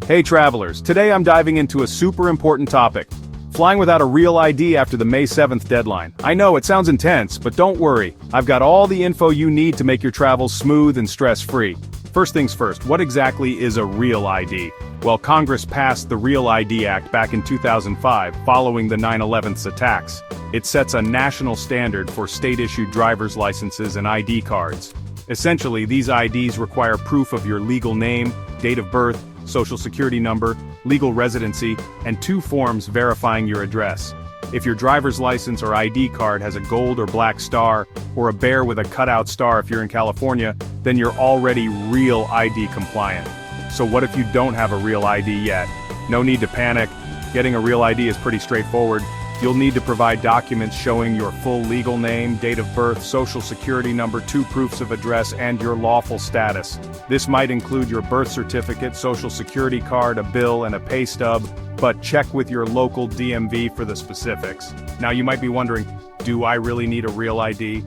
Hey travelers, today I'm diving into a super important topic. Flying without a real ID after the May 7th deadline. I know it sounds intense, but don't worry. I've got all the info you need to make your travels smooth and stress-free. First things first, what exactly is a real ID? Well, Congress passed the Real ID Act back in 2005, following the 9/11 attacks. It sets a national standard for state-issued driver's licenses and ID cards. Essentially, these IDs require proof of your legal name, date of birth, social security number, legal residency, and 2 forms verifying your address. If your driver's license or ID card has a gold or black star, or a bear with a cutout star if you're in California, then you're already real ID compliant. So what if you don't have a real ID yet? No need to panic. Getting a real ID is pretty straightforward. You'll need to provide documents showing your full legal name, date of birth, social security number, 2 proofs of address, and your lawful status. This might include your birth certificate, social security card, a bill, and a pay stub, but check with your local DMV for the specifics. Now you might be wondering, do I really need a real ID?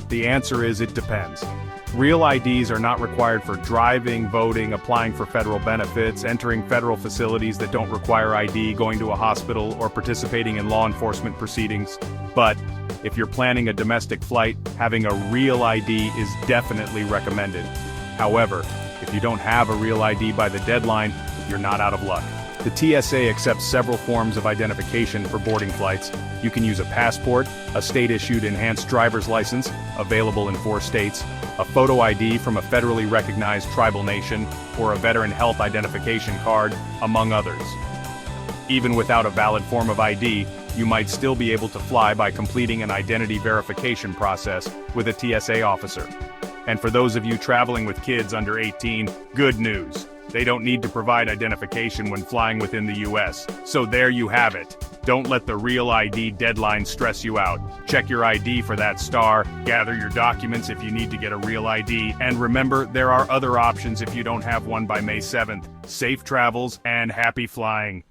The answer is it depends. Real IDs are not required for driving, voting, applying for federal benefits, entering federal facilities that don't require ID, going to a hospital, or participating in law enforcement proceedings. But if you're planning a domestic flight, having a real ID is definitely recommended. However, if you don't have a real ID by the deadline, you're not out of luck. The TSA accepts several forms of identification for boarding flights. You can use a passport, a state-issued enhanced driver's license, available in 4 states, a photo ID from a federally recognized tribal nation, or a veteran health identification card, among others. Even without a valid form of ID, you might still be able to fly by completing an identity verification process with a TSA officer. And for those of you traveling with kids under 18, good news. They don't need to provide identification when flying within the US. So there you have it. Don't let the real ID deadline stress you out. Check your ID for that star, gather your documents if you need to get a real ID, and remember, there are other options if you don't have one by May 7th. Safe travels and happy flying.